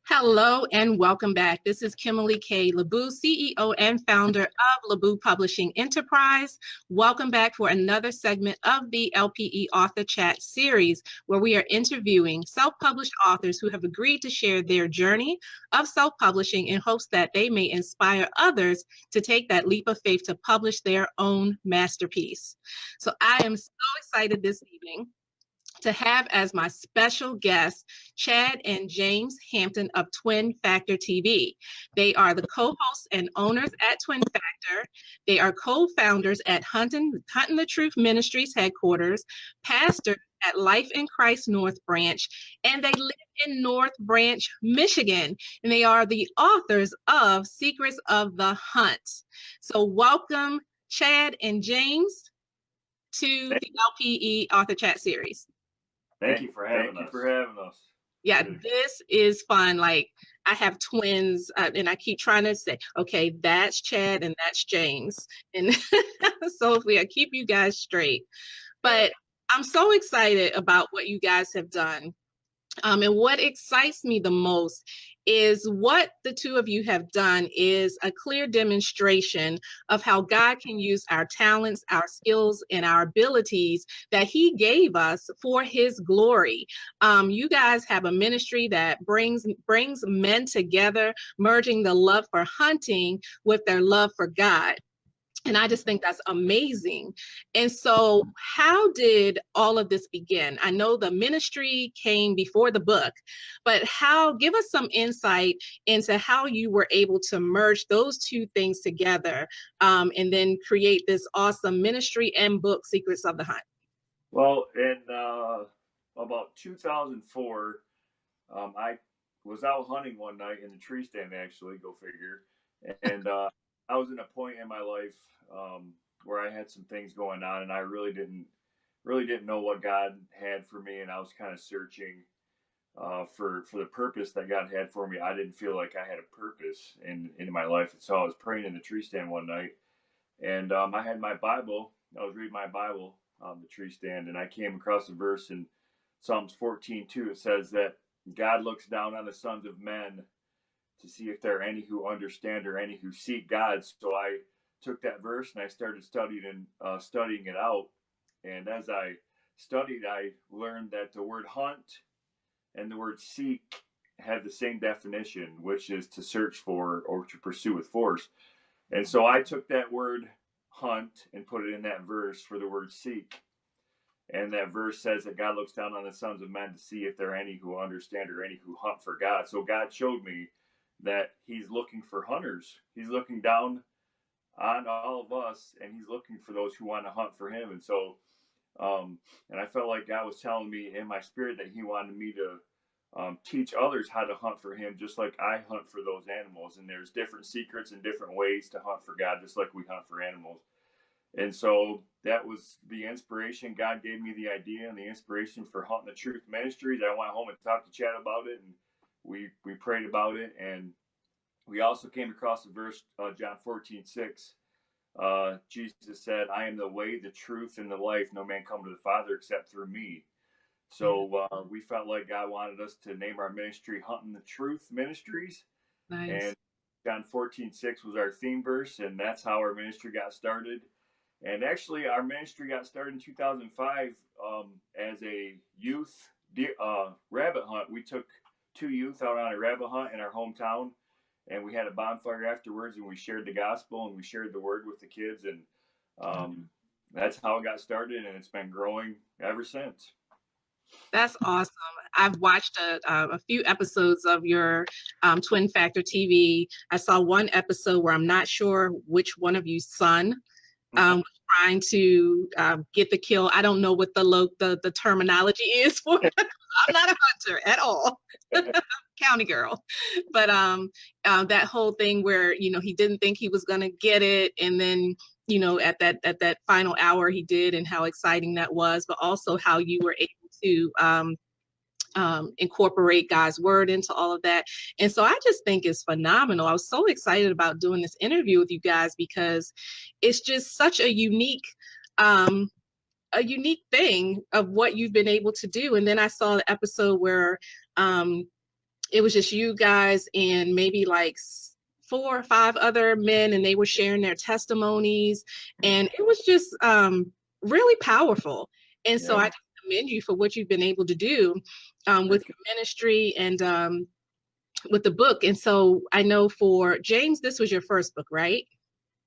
Hello and welcome back. This is Kimberly K. LaBoo, CEO and founder of LaBoo Publishing Enterprise. Welcome back for another segment of the LPE Author Chat series, where we are interviewing self-published authors who have agreed to share their journey of self-publishing in hopes that they may inspire others to take that leap of faith to publish their own masterpiece. So I am so excited this evening to have as my special guests Chad and James Hampton of Twin Factor TV. They are the co-hosts and owners at Twin Factor. They are co-founders at Hunting the Truth Ministries headquarters, pastors at Life in Christ North Branch, and they live in North Branch, Michigan. And they are the authors of Secrets of the Hunt. So welcome, Chad and James, to the LPE Author Chat series. Thank you for having us. Yeah, this is fun. Like, I have twins, and I keep trying to say, okay, that's Chad and that's James. And so if I keep you guys straight. But I'm so excited about what you guys have done. And what excites me the most is what the two of you have done is a clear demonstration of how God can use our talents, our skills, and our abilities that He gave us for His glory. You guys have a ministry that brings men together, merging the love for hunting with their love for God. And I just think that's amazing. And so how did all of this begin? I know the ministry came before the book, but give us some insight into how you were able to merge those two things together and then create this awesome ministry and book, Secrets of the Hunt. Well, in about 2004, I was out hunting one night in the tree stand, actually, go figure. And I was in a point in my life where I had some things going on, and I really didn't know what God had for me, and I was kind of searching for the purpose that God had for me. I didn't feel like I had a purpose in my life, and so I was praying in the tree stand one night, and I had my Bible. I was reading my Bible on the tree stand, and I came across a verse in Psalms 14:2. It says that God looks down on the sons of men to see if there are any who understand or any who seek God. So I took that verse and I started studying it out. And as I studied, I learned that the word hunt and the word seek have the same definition, which is to search for or to pursue with force. And so I took that word hunt and put it in that verse for the word seek. And that verse says that God looks down on the sons of men to see if there are any who understand or any who hunt for God. So God showed me that He's looking for hunters. He's looking down on all of us, and He's looking for those who want to hunt for Him. And so, and I felt like God was telling me in my spirit that He wanted me to teach others how to hunt for Him, just like I hunt for those animals. And there's different secrets and different ways to hunt for God, just like we hunt for animals. And so that was the inspiration. God gave me the idea and the inspiration for Hunting the Truth Ministries. I went home and talked to Chad about it, and we prayed about it, and we also came across the verse, John 14:6. Jesus said, I am the way, the truth, and the life. No man come to the Father except through me. So we felt like God wanted us to name our ministry Hunting the Truth Ministries. Nice. And John 14:6 was our theme verse, and that's how our ministry got started. And actually, our ministry got started in 2005 as a youth rabbit hunt. We took 2 youth out on a rabbit hunt in our hometown, and we had a bonfire afterwards, and we shared the gospel and we shared the word with the kids, and that's how it got started, and it's been growing ever since. That's awesome. I've watched a few episodes of your Twin Factor TV. I saw one episode where I'm not sure which one of you's son was trying to get the kill. I don't know what the terminology is for it. I'm not a hunter at all. County girl. But that whole thing where, he didn't think he was going to get it. And then, at that final hour he did, and how exciting that was, but also how you were able to incorporate God's word into all of that. And so I just think it's phenomenal. I was so excited about doing this interview with you guys because it's just such a unique a unique thing of what you've been able to do. And then I saw the episode where it was just you guys and maybe like 4 or 5 other men, and they were sharing their testimonies, and it was just really powerful. And so I just commend you for what you've been able to do with your ministry and with the book. And so I know for James, this was your first book, right?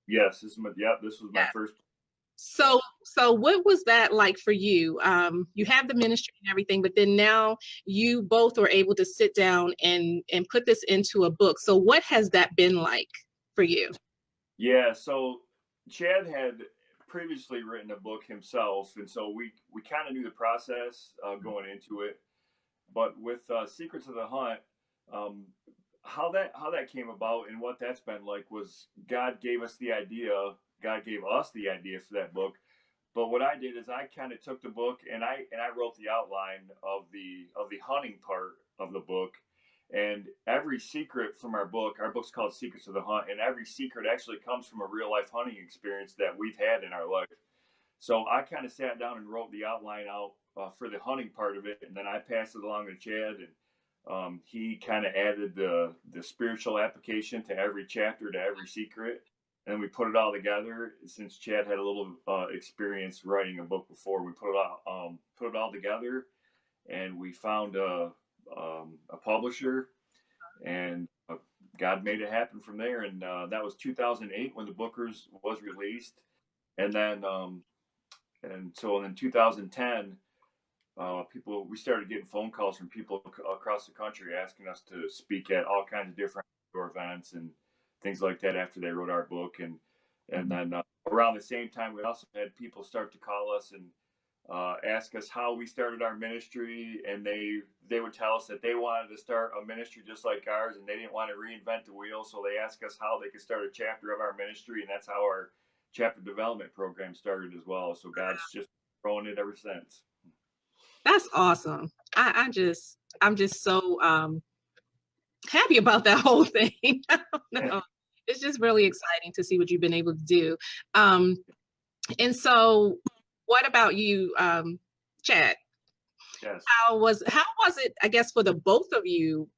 Yes, this was my first. So what was that like for you? You have the ministry and everything, but then now you both were able to sit down and put this into a book. So what has that been like for you? Yeah, so Chad had previously written a book himself, and so we kind of knew the process going into it. But with Secrets of the Hunt, um, how that came about and what that's been like was God gave us the idea. God gave us the idea for that book. But what I did is I kind of took the book and I wrote the outline of the hunting part of the book. And every secret from our book's called Secrets of the Hunt, and every secret actually comes from a real life hunting experience that we've had in our life. So I kind of sat down and wrote the outline out for the hunting part of it, and then I passed it along to Chad, and he kind of added the spiritual application to every chapter, to every secret, and we put it all together. Since Chad had a little experience writing a book before, we put it all together, and we found a publisher, and God made it happen from there. And that was 2008 when the book was released, and then and so in 2010. We started getting phone calls from people across the country asking us to speak at all kinds of different outdoor events and things like that after they wrote our book. And then around the same time, we also had people start to call us and ask us how we started our ministry, and they would tell us that they wanted to start a ministry just like ours, and they didn't want to reinvent the wheel, so they asked us how they could start a chapter of our ministry, and that's how our chapter development program started as well. So God's just growing it ever since. That's awesome. I'm just so happy about that whole thing. I don't know. It's just really exciting to see what you've been able to do. And so what about you, Chad? Yes. How was it, I guess, for the both of you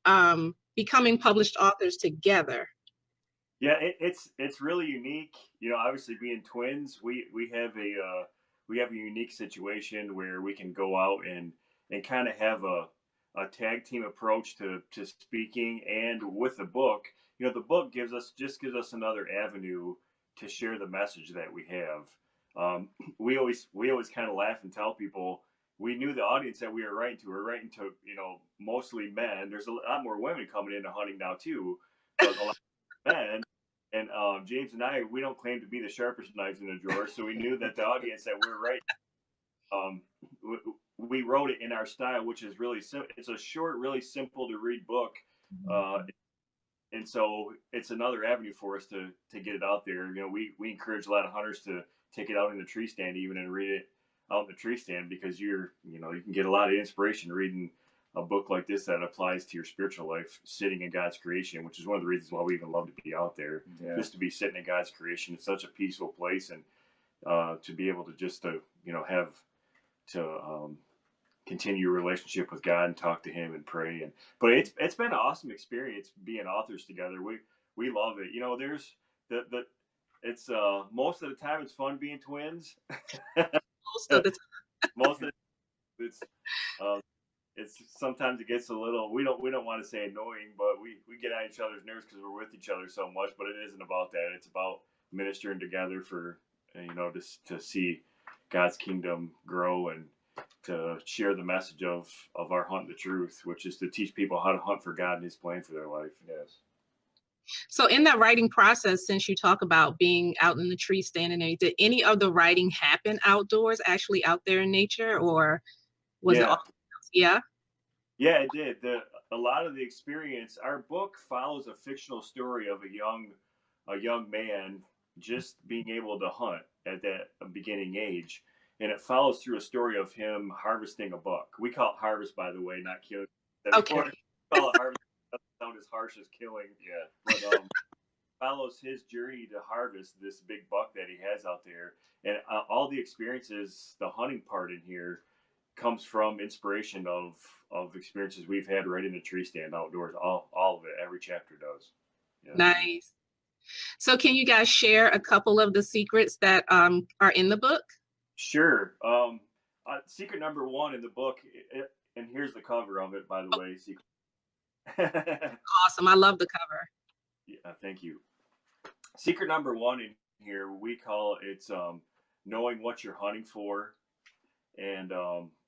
becoming published authors together? Yeah, it's really unique. You know, obviously being twins, we have a unique situation where we can go out and kind of have a tag team approach to speaking. And with the book, you know, the book gives us another avenue to share the message that we have. We always kind of laugh and tell people we knew the audience that we were writing to. We're writing to, you know, mostly men. There's a lot more women coming into hunting now too, but a lot of men. And James and I, we don't claim to be the sharpest knives in the drawer, so we knew that the audience that we were writing, we wrote it in our style, which is really simple. It's a short, really simple to read book, and so it's another avenue for us to get it out there. You know, we encourage a lot of hunters to take it out in the tree stand even and read it out in the tree stand, because you can get a lot of inspiration reading a book like this that applies to your spiritual life, sitting in God's creation, which is one of the reasons why we even love to be out there. Yeah. Just to be sitting in God's creation. It's such a peaceful place, and to be able to just have to continue your relationship with God and talk to Him and pray. But it's been an awesome experience being authors together. We love it. You know, there's it's most of the time it's fun being twins. Most of the time. Most of it's sometimes it gets a little, we don't want to say annoying, but we get on each other's nerves because we're with each other so much. But it isn't about that. It's about ministering together for to see God's kingdom grow and to share the message of our Hunt the Truth, which is to teach people how to hunt for God and His plan for their life. Yes. So in that writing process, since you talk about being out in the tree stand and did any of the writing happen outdoors, actually out there in nature, or was it all? Yeah. Yeah, it did. A lot of the experience, our book follows a fictional story of a young man just being able to hunt at that beginning age. And it follows through a story of him harvesting a buck. We call it harvest, by the way, not killing. Okay. We call it harvest. It doesn't sound as harsh as killing. Yeah. follows his journey to harvest this big buck that he has out there, and all the experiences, the hunting part in here, comes from inspiration of experiences we've had right in the tree stand outdoors. All of it, every chapter does. Yeah. Nice. So can you guys share a couple of the secrets that are in the book? Sure. Secret number one in the book, and here's the cover of it, by the way. Secret. Awesome. I love the cover. Yeah, thank you. Secret number one in here, we call it's knowing what you're hunting for, and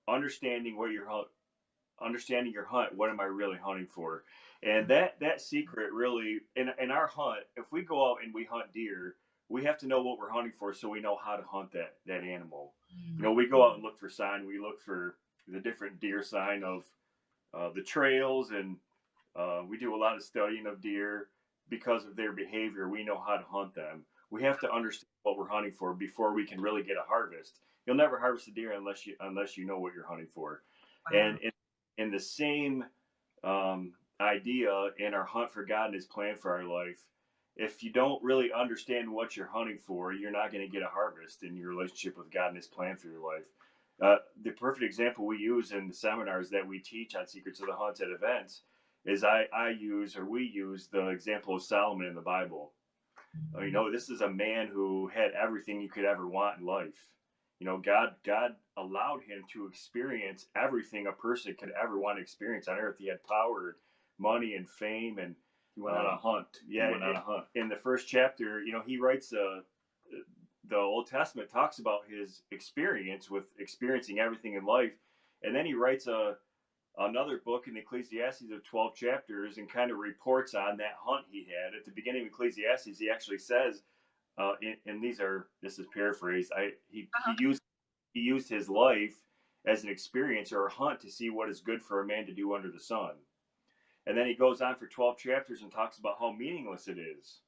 understanding what you're understanding your hunt. What am I really hunting for? And that secret really in our hunt, if we go out and we hunt deer, we have to know what we're hunting for so we know how to hunt that animal. You know, we go out and look for sign. We look for the different deer sign of the trails, and we do a lot of studying of deer because of their behavior. We know how to hunt them. We have to understand what we're hunting for before we can really get a harvest. You'll never harvest a deer unless you know what you're hunting for. Wow. And in the same idea in our hunt for God and His plan for our life, if you don't really understand what you're hunting for, you're not going to get a harvest in your relationship with God and His plan for your life. The perfect example we use in the seminars that we teach on Secrets of the Hunt at events is we use the example of Solomon in the Bible. You know, this is a man who had everything you could ever want in life. You know, God allowed him to experience everything a person could ever want to experience on earth. He had power, money, and fame, and he went on a hunt. Yeah, he went on a hunt. In the first chapter, you know, he writes the Old Testament talks about his experience with experiencing everything in life, and then he writes another book in Ecclesiastes of 12 chapters and kind of reports on that hunt he had. At the beginning of Ecclesiastes, he actually says, this is paraphrased, he used his life as an experience or a hunt to see what is good for a man to do under the sun. And then he goes on for 12 chapters and talks about how meaningless it is.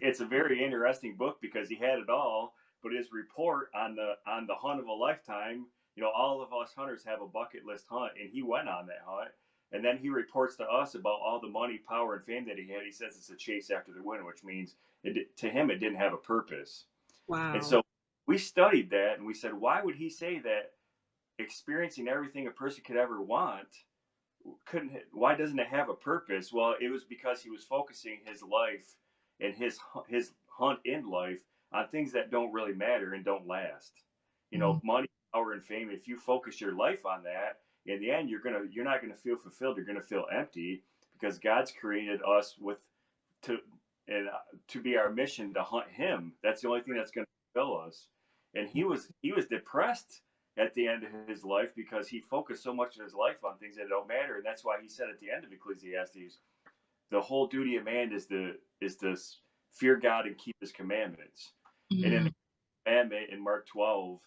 It's a very interesting book because he had it all, but his report on the hunt of a lifetime, you know, all of us hunters have a bucket list hunt, and he went on that hunt. And then he reports to us about all the money, power, and fame that he had. He says it's a chase after the wind, which means to him it didn't have a purpose. Wow. And so we studied that, and we said, why would he say that experiencing everything a person could ever want why doesn't it have a purpose? Well, it was because he was focusing his life and his hunt in life on things that don't really matter and don't last. You know, money, power, and fame. If you focus your life on that, in the end, you're not gonna feel fulfilled. You're gonna feel empty because God's created us to be our mission to hunt Him. That's the only thing that's gonna fulfill us. And he was depressed at the end of his life because he focused so much of his life on things that don't matter. And that's why he said at the end of Ecclesiastes, the whole duty of man is to fear God and keep His commandments. And in the commandment in Mark 12,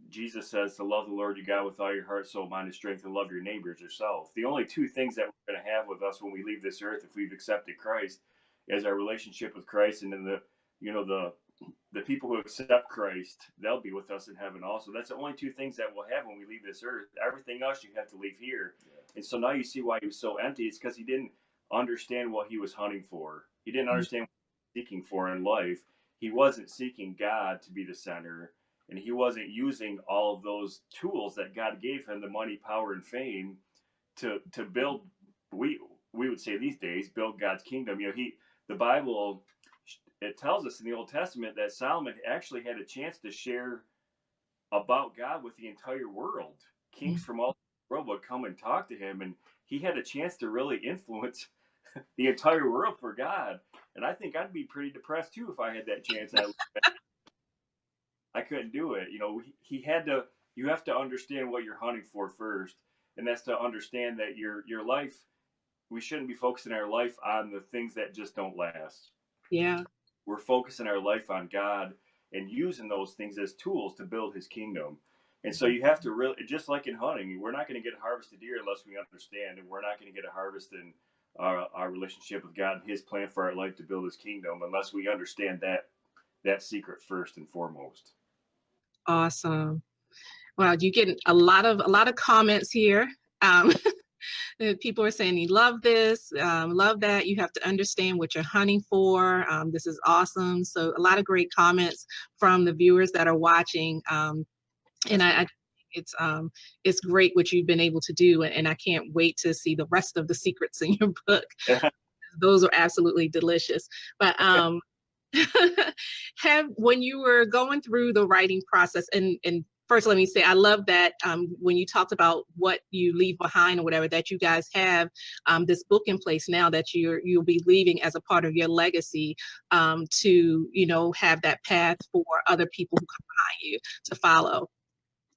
Jesus says to love the Lord your God with all your heart, soul, mind, and strength, and love your neighbors yourself. The only two things that we're going to have with us when we leave this earth, if we've accepted Christ, is our relationship with Christ, and then the people who accept Christ, they'll be with us in heaven also. That's the only two things that we'll have when we leave this earth. Everything else you have to leave here. Yeah. And so now you see why he was so empty. It's because he didn't understand what he was hunting for. He didn't understand what he was seeking for in life. He wasn't seeking God to be the center, and he wasn't using all of those tools that God gave him, the money, power, and fame, to build, we would say these days, build God's kingdom. You know, the Bible, it tells us in the Old Testament that Solomon actually had a chance to share about God with the entire world. Kings from all over the world would come and talk to him, and he had a chance to really influence the entire world for God. And I think I'd be pretty depressed too if I had that chance. I couldn't do it. You know, you have to understand what you're hunting for first, and that's to understand that your life, we shouldn't be focusing our life on the things that just don't last. Yeah. We're focusing our life on God and using those things as tools to build His kingdom. And so you have to really, just like in hunting, we're not going to get a harvest of deer unless we understand, and we're not going to get a harvest in our relationship with God and His plan for our life to build His kingdom unless we understand that secret first and foremost. Awesome. Well, you get a lot of comments here. People are saying, you love this, love that. You have to understand what you're hunting for. This is awesome. So a lot of great comments from the viewers that are watching. And I it's great what you've been able to do. And I can't wait to see the rest of the secrets in your book. Those are absolutely delicious. But when you were going through the writing process, and first let me say I love that when you talked about what you leave behind or whatever, that you guys have this book in place now that you'll be leaving as a part of your legacy, to have that path for other people who come behind you to follow.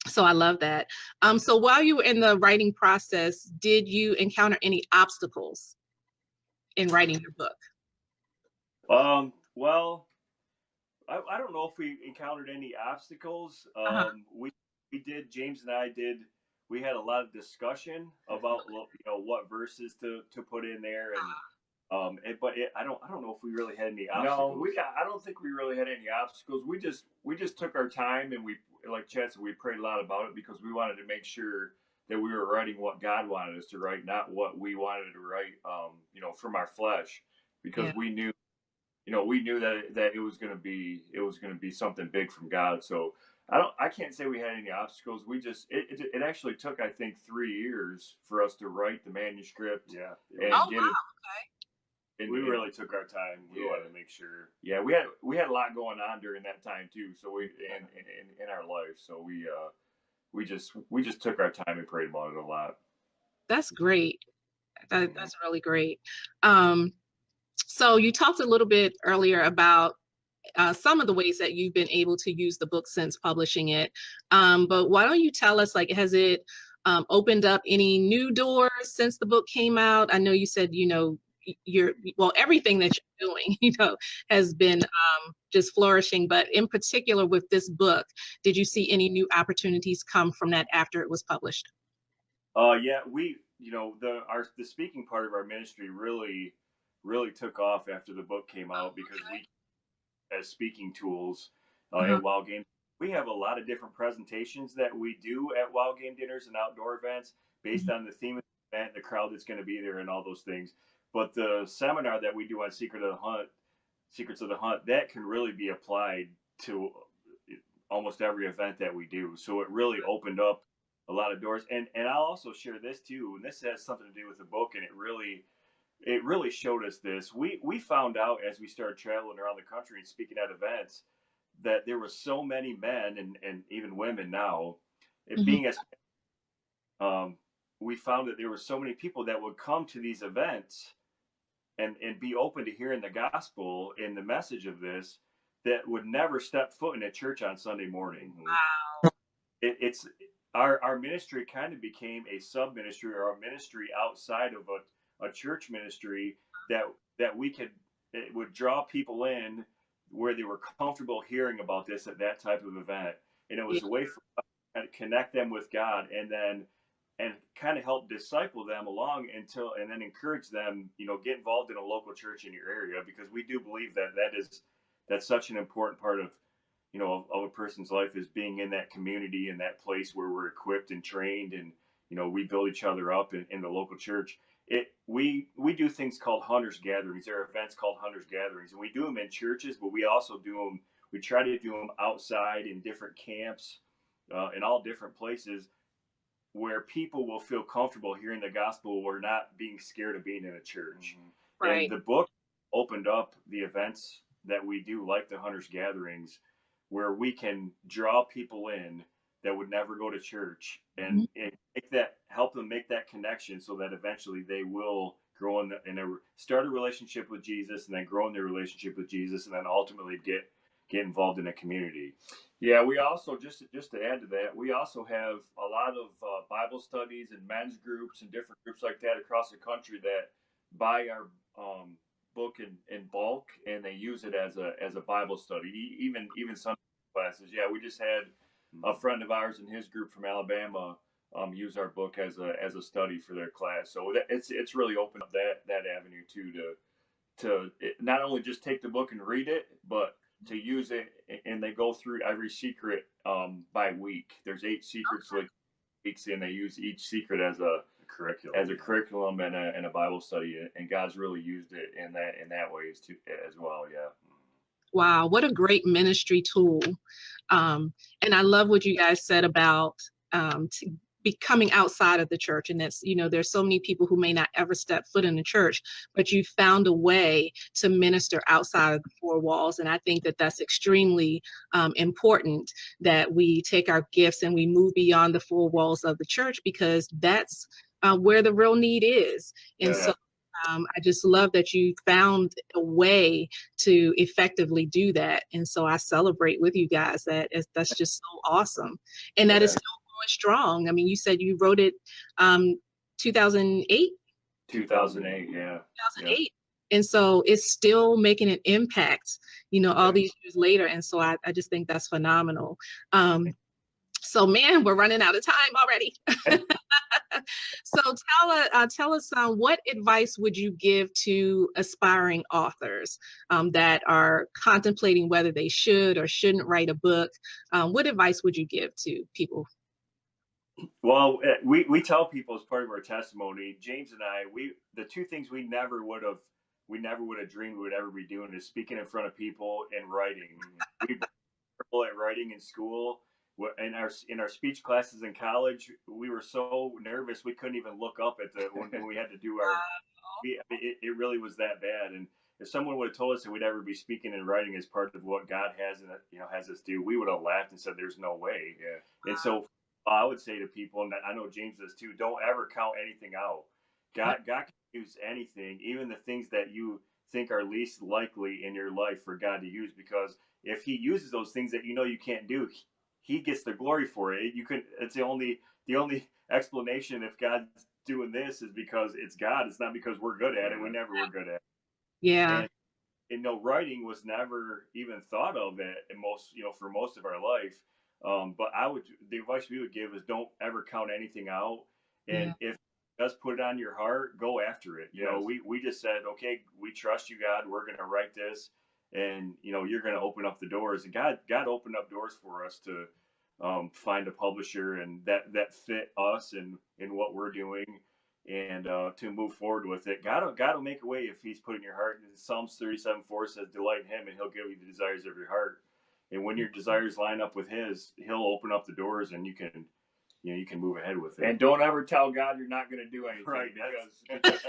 So I love that. So while you were in the writing process, did you encounter any obstacles in writing your book? Well, I don't know if we encountered any obstacles. Uh-huh. We did, James and I did, we had a lot of discussion about, what verses to put in there. I don't know if we really had any obstacles. No, I don't think we really had any obstacles. We just took our time, and we, like Chad said, we prayed a lot about it because we wanted to make sure that we were writing what God wanted us to write, not what we wanted to write, from our flesh, because Yeah. we knew that it was going to be something big from God. So I can't say we had any obstacles. We just it actually took, I think, 3 years for us to write the manuscript. Yeah, and Oh, get wow. it. And we really took our time. We wanted to make sure. Yeah, we had a lot going on during that time too. So in our life. So we just took our time and prayed about it a lot. That's great. That's really great. So you talked a little bit earlier about some of the ways that you've been able to use the book since publishing it. But why don't you tell us, like, has it opened up any new doors since the book came out? I know you said, everything that you're doing, has been just flourishing. But in particular with this book, did you see any new opportunities come from that after it was published? Yeah, the speaking part of our ministry really took off after the book came out, because we, as speaking tools Uh-huh. at Wild Game, we have a lot of different presentations that we do at Wild Game dinners and outdoor events based on the theme of the event, the crowd that's going to be there, and all those things. But the seminar that we do on Secrets of the Hunt, that can really be applied to almost every event that we do. So it really opened up a lot of doors. And I'll also share this too, and this has something to do with the book, and it really showed us this. We found out as we started traveling around the country and speaking at events that there were so many men and even women now, it being as we found that there were so many people that would come to these events and be open to hearing the gospel and the message of this, that would never step foot in a church on Sunday morning. Wow. It's our ministry kind of became a sub ministry, or a ministry outside of a church ministry, that we could, it would draw people in where they were comfortable hearing about this at that type of event, and it was a way for us to connect them with God, and kind of help disciple them along and then encourage them, get involved in a local church in your area, because we do believe that's such an important part of a person's life, is being in that community, in that place where we're equipped and trained, and we build each other up in the local church. We do things called hunters gatherings. There are events called hunters gatherings, and we do them in churches, but we also do them. We try to do them outside in different camps, in all different places, where people will feel comfortable hearing the gospel. We're not being scared of being in a church. Right. And the book opened up the events that we do, like the hunters gatherings, where we can draw people in that would never go to church, and help them make that connection, so that eventually they will grow start a relationship with Jesus, and then grow in their relationship with Jesus, and then ultimately get involved in a community. Yeah, we also, just to add to that, we also have a lot of Bible studies and men's groups and different groups like that across the country that buy our book in bulk, and they use it as a Bible study, even Sunday classes. Yeah, we just had a friend of ours and his group from Alabama use our book as a study for their class. So it's really opened up that avenue too, to not only just take the book and read it, but to use it, and they go through every secret by week. There's 8 secrets, like weeks, and they use each secret as a curriculum and a Bible study, and God's really used it in that way as well. Yeah. Wow, what a great ministry tool. And I love what you guys said about becoming outside of the church. And that's, there's so many people who may not ever step foot in the church, but you found a way to minister outside of the four walls. And I think that that's extremely important, that we take our gifts and we move beyond the four walls of the church, because that's where the real need is. And so I just love that you found a way to effectively do that. And so I celebrate with you guys that's just so awesome. And that is still going strong. I mean, you said you wrote it 2008? 2008, yeah. 2008. And so it's still making an impact, all these years later. And so I just think that's phenomenal. So, man, we're running out of time already. So tell us what advice would you give to aspiring authors that are contemplating whether they should or shouldn't write a book? What advice would you give to people? Well, we tell people as part of our testimony, James and I, the two things we never would have dreamed we would ever be doing is speaking in front of people and writing. We were at writing in school. In our speech classes in college, we were so nervous we couldn't even look up at when we had to do our. It really was that bad. And if someone would have told us that we'd ever be speaking and writing as part of what God has us do, we would have laughed and said, "There's no way." Yeah. And so I would say to people, and I know James does too, don't ever count anything out. God can use anything, even the things that you think are least likely in your life for God to use, because if He uses those things that you can't do, He gets the glory for it. It's the only explanation if God's doing this is because it's God. It's not because we're good at it. We never were good at it. Yeah. And writing was never even thought of for most of our life. But the advice we would give is don't ever count anything out. And if it does put it on your heart, go after it. We just said, okay, we trust you, God. We're going to write this. And you're going to open up the doors, and God opened up doors for us to find a publisher and that fit us and in what we're doing, and to move forward with it. God will make a way if He's put in your heart. And Psalms 37:4 says, "Delight in Him, and He'll give you the desires of your heart." And when your desires line up with His, He'll open up the doors, and you can move ahead with it. And don't ever tell God you're not going to do anything, right? Because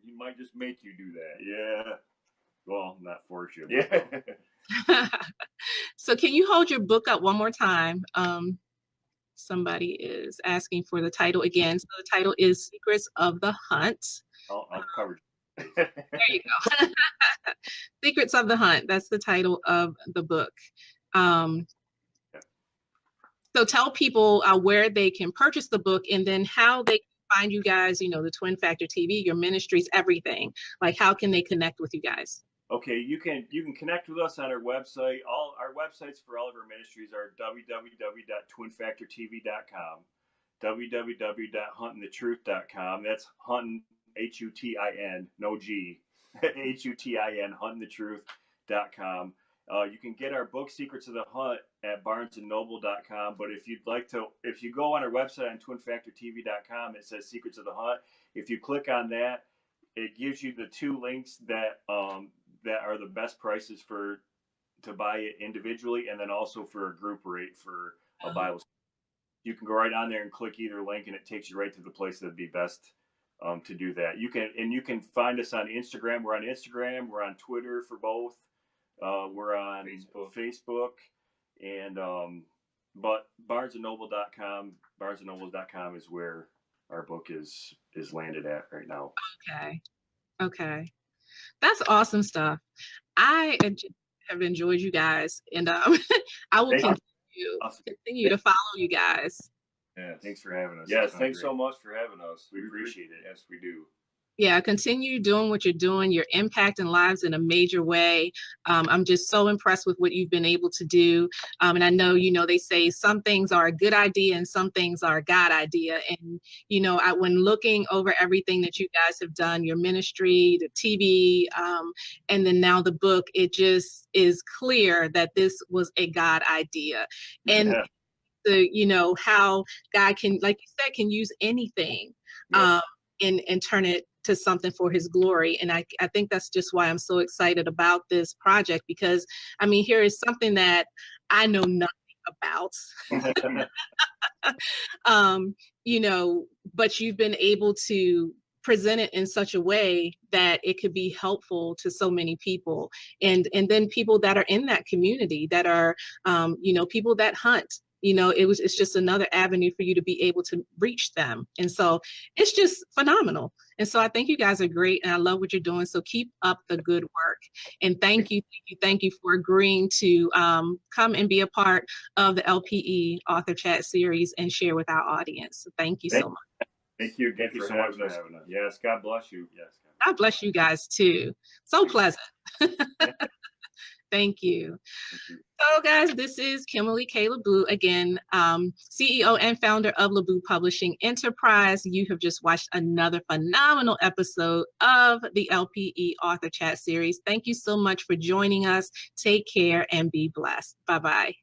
He might just make you do that. Yeah. Well, not for you. Yeah. So can you hold your book up one more time? Somebody is asking for the title again. So the title is Secrets of the Hunt. I'll cover it. There you go. Secrets of the Hunt. That's the title of the book. So tell people where they can purchase the book, and then how they can find you guys, the Twin Factor TV, your ministries, everything. Like, how can they connect with you guys? Okay, you can connect with us on our website. All our websites for all of our ministries are www.twinfactortv.com, www.huntingthetruth.com. That's hunting, HUTIN, no G, HUTIN, huntingthetruth.com. You can get our book Secrets of the Hunt at barnesandnoble.com. But if you go on our website on twinfactortv.com, it says Secrets of the Hunt. If you click on that, it gives you the two links that are the best prices to buy it individually, and then also for a group rate for a Bible study. You can go right on there and click either link, and it takes you right to the place that'd be best to do that. You can find us on Instagram. We're on Instagram. We're on Twitter for both. We're on Facebook, and but barnesandnoble.com is where our book is landed at right now. Okay. That's awesome stuff. I have enjoyed you guys, and I will continue to follow you guys. Yeah, thanks for having us. Yes, thanks so much for having us. We appreciate it. Yes, we do. Yeah, continue doing what you're doing. You're impacting lives in a major way. I'm just so impressed with what you've been able to do. And I know, they say some things are a good idea and some things are a God idea. And, when looking over everything that you guys have done, your ministry, the TV, and then now the book, it just is clear that this was a God idea. And to, you know, how God can, like you said, can use anything and turn it to something for his glory. And I think that's just why I'm so excited about this project, because I mean, here is something that I know nothing about. You know, but you've been able to present it in such a way that it could be helpful to so many people, and then people that are in that community that are you know, people that hunt, you know, it's just another avenue for you to be able to reach them. And so it's just phenomenal. And so I think you guys are great, and I love what you're doing. So keep up the good work. And thank you for agreeing to come and be a part of the LPE Author Chat series and share with our audience. So thank you so much. Thank you again for having us. Yes, God bless you. Yes, God bless you guys too. So pleasant. Thank you. So guys, this is Kimberly K. LaBoo, again, CEO and founder of LaBoo Publishing Enterprise. You have just watched another phenomenal episode of the LPE Author Chat series. Thank you so much for joining us. Take care and be blessed. Bye-bye.